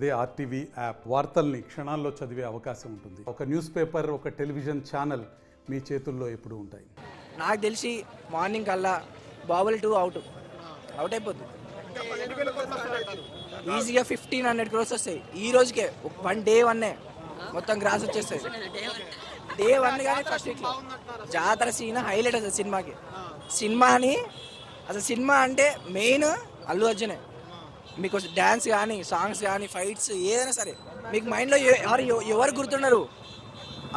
అదే RTV app వార్తల్ని క్షణాల్లో చదివే అవకాశం ఉంటుంది. ఒక న్యూస్ పేపర్, ఒక టెలివిజన్ ఛానల్ మీ చేతుల్లో ఎప్పుడూ ఉంటాయి. నాకు తెలిసి మార్నింగ్ కల్లా బాబుల్ 2 అవుట్ అయిపోద్ది. ఈజీగా 1500 crores వస్తాయి ఈ రోజుకే. డే 1 మొత్తం గ్రాస్ వచ్చేస్తాయి. డే 1 కానీ ఫస్ట్ వీక్లో జాతర సీన్ హైలైట్ అసలు సినిమాకి. సినిమా అంటే మెయిన్ అల్లు అర్జునే. మీకు డ్యాన్స్ కానీ, సాంగ్స్ కానీ, ఫైట్స్ ఏదైనా సరే మీకు మైండ్లో ఎవరు గుర్తుండరు,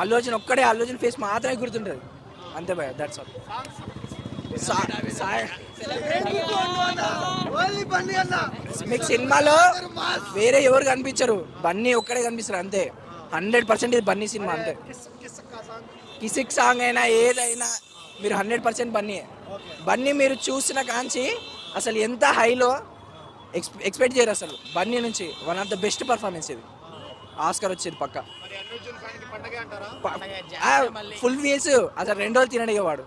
అల్లు అర్జున్ ఒక్కడే. అల్లు అర్జున్ ఫేస్ మాత్రమే గుర్తుంటుంది, అంతే భయ. That's all. మీకు సినిమాలో వేరే ఎవరు కనిపించరు, బన్నీ ఒక్కడే కనిపిస్తారు అంతే. 100% ఇది బన్నీ సినిమా అంతే. కిసిక్ సాంగ్ అయినా ఏదైనా మీరు 100% బన్నీ మీరు చూసిన కాంచి అసలు ఎంత హైలో ఎక్స్పెక్ట్ చేయరు అసలు. బన్నీ నుంచి one of the best performance ఇది. ఆస్కర్ వచ్చేది పక్క. ఫుల్ మీల్స్ అసలు 2 రోజులు తినడు ఇక వాడు.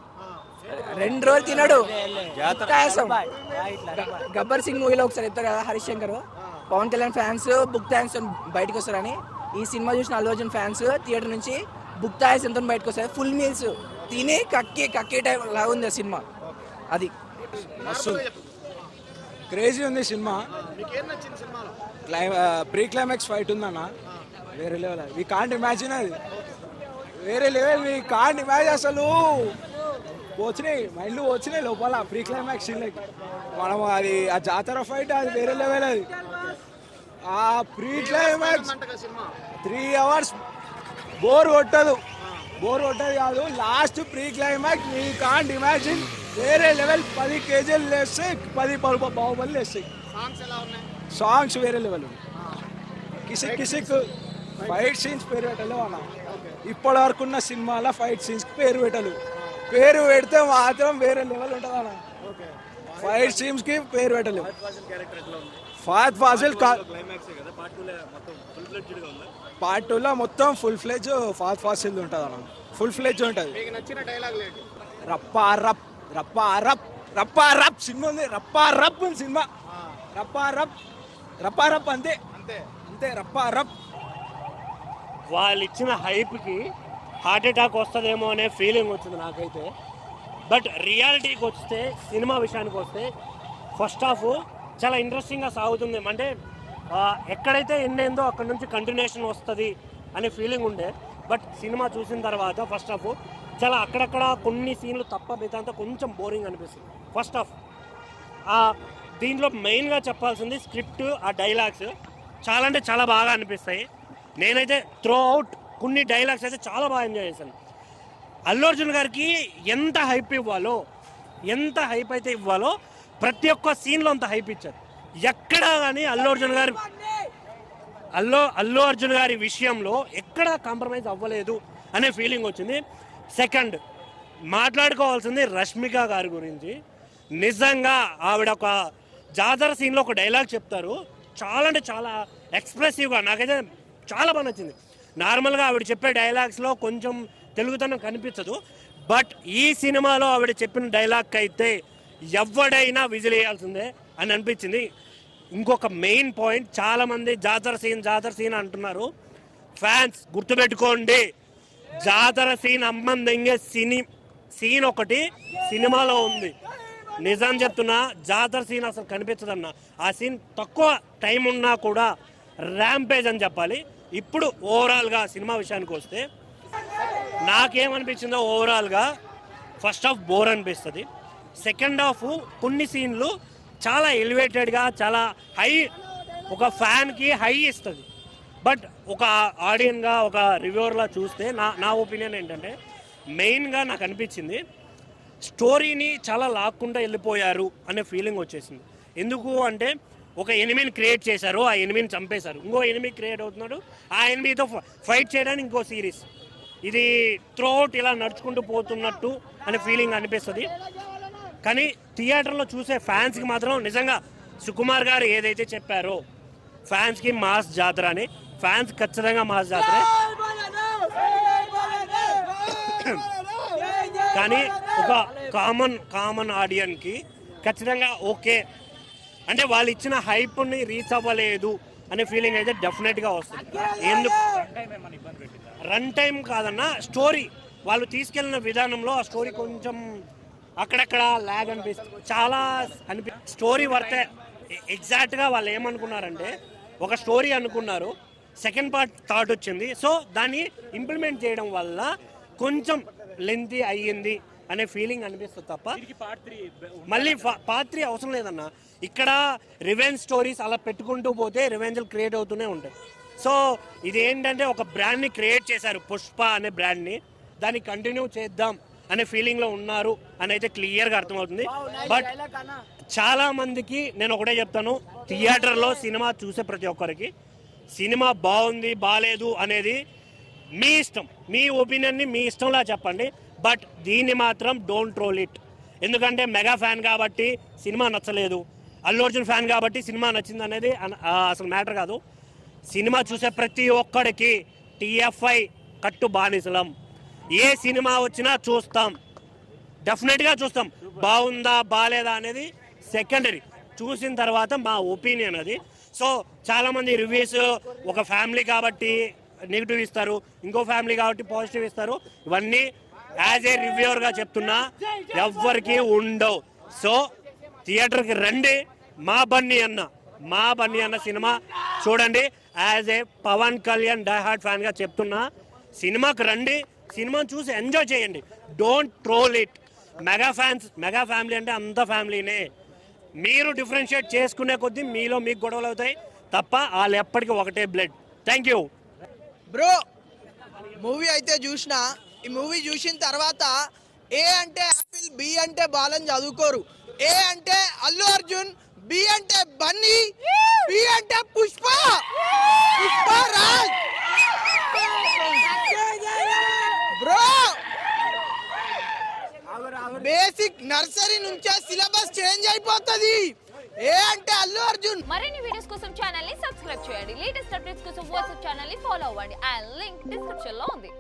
2 రోజులు తినడు. గబ్బర్ సింగ్ మూవీలో ఒకసారి చెప్తారు కదా హరీష్ శంకర్, పవన్ కళ్యాణ్ ఫ్యాన్స్ బుక్ థ్యాంక్స్ బయటకు వస్తారని. ఈ సినిమా చూసిన అల్లు అర్జున్ ఫ్యాన్స్ థియేటర్ నుంచి బుక్ థ్యాంక్స్ ఎంత బయటకు వస్తారు. ఫుల్ మీల్స్ తిని కక్కే టైం లాగా ఉంది ఆ సినిమా. అది క్రేజీ ఉంది సినిమా. ప్రీ క్లైమాక్స్ ఫైట్ ఉందన్న, వేరే లెవెల్. We can't imagine. అది వేరే లెవెల్. We can't imagine. అసలు మైండ్లు వచ్చినాయి లోపల ప్రీ క్లైమాక్స్ సీన్లకి. మనం అది ఆ జాతర ఫైట్ అది వేరే లెవెల్. అది ఆ ప్రీ క్లైమాక్స్ 3 hours బోర్ కొట్టదు కాదు. Last pre climax we can't imagine. వేరే లెవెల్. 10 kgs లేస్తే 10 బాహుబలి లేస్తాయి. సాంగ్స్ వేరే లెవెల్. కిసిక్ ఫైట్ సీన్స్ పేరు పెట్టలేవు అన్న. ఇప్పటి వరకు ఉన్న సినిమాల ఫైట్ సీన్స్కి పేరు పెడితే మాత్రం వేరే లెవెల్ ఉంటుంది అన్న. ఫైట్ సీన్స్కి పేరు పెట్టలేవు. ఫహద్ ఫాజిల్ పార్ట్ 2లో మొత్తం ఫుల్ ఫ్లెడ్జ్ ఫహద్ ఫాజిల్ ఉంటుంది అన్న. ఫుల్ ఫ్లెడ్జ్ ఉంటుంది. రప్పా రప్ సినిమా ఉంది. రప్పా రప్ సినిమా. రప్పా రప్ అంతే. రప్పా రప్. వాళ్ళు ఇచ్చిన హైప్కి హార్ట్ అటాక్ వస్తుందేమో అనే ఫీలింగ్ వచ్చింది నాకైతే. బట్ రియాలిటీకి వస్తే, సినిమా విషయానికి వస్తే ఫస్ట్ హాఫ్ చాలా ఇంట్రెస్టింగ్గా సాగుతుంది. అంటే ఎక్కడైతే ఎండేందో అక్కడ నుంచి కంటిన్యూషన్ వస్తుంది అనే ఫీలింగ్ ఉండే. బట్ సినిమా చూసిన తర్వాత ఫస్ట్ హాఫ్ చాలా అక్కడక్కడ కొన్ని సీన్లు తప్ప మిగతా కొంచెం బోరింగ్ అనిపిస్తుంది ఫస్ట్ హాఫ్. దీంట్లో మెయిన్గా చెప్పాల్సింది స్క్రిప్ట్, ఆ డైలాగ్స్ చాలా అంటే చాలా బాగా అనిపిస్తాయి. నేనైతే త్రూ అవుట్ కొన్ని డైలాగ్స్ అయితే చాలా బాగా ఎంజాయ్ చేశాను. అల్లు అర్జున్ గారికి ఎంత హైప్ అయితే ఇవ్వాలో ప్రతి ఒక్క సీన్లో అంత హైప్ ఇచ్చారు. ఎక్కడా కానీ అల్లు అర్జున్ గారి విషయంలో ఎక్కడా కాంప్రమైజ్ అవ్వలేదు అనే ఫీలింగ్ వచ్చింది. సెకండ్, మాట్లాడుకోవాల్సింది రష్మిక గారి గురించి. నిజంగా ఆవిడ ఒక జాతర సీన్లో ఒక డైలాగ్ చెప్తారు, చాలా అంటే చాలా ఎక్స్ప్రెసివ్గా, నాకైతే చాలా బాగా నచ్చింది. నార్మల్గా ఆవిడ చెప్పే డైలాగ్స్లో కొంచెం తెలుగుతనం కనిపించదు. బట్ ఈ సినిమాలో ఆవిడ చెప్పిన డైలాగ్ అయితే ఎవడైనా విజిల్ వేయాల్సిందే అని అనిపించింది. ఇంకొక మెయిన్ పాయింట్, చాలామంది జాతర సీన్ అంటున్నారు. ఫ్యాన్స్ గుర్తుపెట్టుకోండి, జాతర సీన్ అమ్మందంగే సీన్ ఒకటి సినిమాలో ఉంది. నిజం చెప్తున్నా, జాతర సీన్ అసలు కనిపించదన్న. ఆ సీన్ తక్కువ టైం ఉన్నా కూడా ర్యాంపేజ్ అని చెప్పాలి. ఇప్పుడు ఓవరాల్గా సినిమా విషయానికి వస్తే నాకేమనిపించిందో, ఓవరాల్గా ఫస్ట్ హాఫ్ బోర్ అనిపిస్తుంది. సెకండ్ హాఫ్ కొన్ని సీన్లు చాలా ఎలివేటెడ్గా, చాలా హై, ఒక ఫ్యాన్కి హై ఇస్తుంది. బట్ ఒక ఆడియన్గా, ఒక రివ్యూవర్లా చూస్తే నా ఒపీనియన్ ఏంటంటే, మెయిన్గా నాకు అనిపించింది స్టోరీని చాలా లాక్కుండా వెళ్ళిపోయారు అనే ఫీలింగ్ వచ్చేసింది. ఎందుకు అంటే, ఒక ఎనిమిని క్రియేట్ చేశారు, ఆ ఎనిమిని చంపేశారు, ఇంకో ఎనిమి క్రియేట్ అవుతున్నాడు, ఆ ఎనిమితో ఫైట్ చేయడానికి ఇంకో సిరీస్. ఇది త్రూఅవుట్ ఇలా నడుచుకుంటూ పోతున్నట్టు అనే ఫీలింగ్ అనిపిస్తుంది. కానీ థియేటర్లో చూసే ఫ్యాన్స్కి మాత్రం నిజంగా సుకుమార్ గారు ఏదైతే చెప్పారో, ఫ్యాన్స్కి మాస్ జాతర అని, ఫ్యాన్స్ ఖచ్చితంగా మాస్ జాతరే. కానీ ఒక కామన్ ఆడియన్కి ఖచ్చితంగా ఓకే అంటే వాళ్ళు ఇచ్చిన హైప్ని రీచ్ అవ్వలేదు అనే ఫీలింగ్ అయితే డెఫినెట్గా వస్తుంది. ఎందుకు రన్ టైం కాదన్న, స్టోరీ వాళ్ళు తీసుకెళ్ళిన విధానంలో ఆ స్టోరీ కొంచెం అక్కడక్కడ ల్యాగ్ అనిపిస్తుంది. చాలా స్టోరీ వర్తే. ఎగ్జాక్ట్గా వాళ్ళు ఏమనుకున్నారంటే ఒక స్టోరీ అనుకున్నారు, సెకండ్ పార్ట్ థాట్ వచ్చింది, సో దాన్ని ఇంప్లిమెంట్ చేయడం వల్ల కొంచెం లెంతీ అయ్యింది అనే ఫీలింగ్ అనిపిస్తుంది తప్ప మళ్ళీ పార్ట్ 3 అవసరం లేదన్న. ఇక్కడ రివెంజ్ స్టోరీస్ అలా పెట్టుకుంటూ పోతే రివెంజ్లు క్రియేట్ అవుతూనే ఉంటాయి. సో ఇది ఏంటంటే ఒక బ్రాండ్ని క్రియేట్ చేశారు, పుష్ప అనే బ్రాండ్ని, దాన్ని కంటిన్యూ చేద్దాం అనే ఫీలింగ్లో ఉన్నారు అని అయితే క్లియర్గా అర్థమవుతుంది. బట్ చాలా మందికి నేను ఒకటే చెప్తాను, థియేటర్లో సినిమా చూసే ప్రతి ఒక్కరికి సినిమా బాగుంది బాగాలేదు అనేది మీ ఇష్టం, మీ ఒపీనియన్ని మీ ఇష్టంలా చెప్పండి. బట్ దీన్ని మాత్రం డోంట్ ట్రోల్ ఇట్. ఎందుకంటే మెగా ఫ్యాన్ కాబట్టి సినిమా నచ్చలేదు, అల్లు అర్జున్ ఫ్యాన్ కాబట్టి సినిమా నచ్చింది అనేది అసలు మ్యాటర్ కాదు. సినిమా చూసే ప్రతి ఒక్కడికి TFI కట్టు బానిసలం. ఏ సినిమా వచ్చినా చూస్తాం, డెఫినెట్గా చూస్తాం. బాగుందా బాగాలేదా అనేది సెకండరీ, చూసిన తర్వాత మా ఒపీనియన్ అది. సో చాలామంది రివ్యూస్ ఒక ఫ్యామిలీ కాబట్టి నెగిటివ్ ఇస్తారు, ఇంకో ఫ్యామిలీ కాబట్టి పాజిటివ్ ఇస్తారు. ఇవన్నీ యాజ్ ఏ రివ్యూవర్గా చెప్తున్నా, ఎవ్వరికి ఉండవు. సో థియేటర్కి రండి, మా బన్నీ అన్న సినిమా చూడండి. As a Pawan Kalyan die hard ఫ్యాన్గా చెప్తున్నా, సినిమాకి రండి, సినిమాని చూసి ఎంజాయ్ చేయండి. Don't troll it. Mega family అంటే అంత ఫ్యామిలీనే. మీరు డిఫరెన్షియేట్ చేసుకునే కొద్దీ మీలో మీకు గొడవలు అవుతాయి తప్ప వాళ్ళు ఎప్పటికీ ఒకటే blood. Thank you bro. Movie అయితే చూసిన, ఈ మూవీ చూసిన తర్వాత ఏ అంటే యాపిల్, బి అంటే బాలని చదువుకోరు. ఏ అంటే అల్లు అర్జున్, బి అంటే బన్నీ, బి అంటే Pushpa Raj. Bro basic nursery నుంచే సిలబస్ చేంజ్ అయిపోతుంది. ఏ అంటే అల్లు అర్జున్. మరిన్ని వీడియోస్ కోసం ఛానల్ ని సబ్స్క్రైబ్ చేయండి. లేటెస్ట్ అప్డేట్స్ కోసం వాట్సాప్ ఛానల్ ని ఫాలో అవ్వండి. ఆ లింక్ డిస్క్రిప్షన్ లో ఉంది.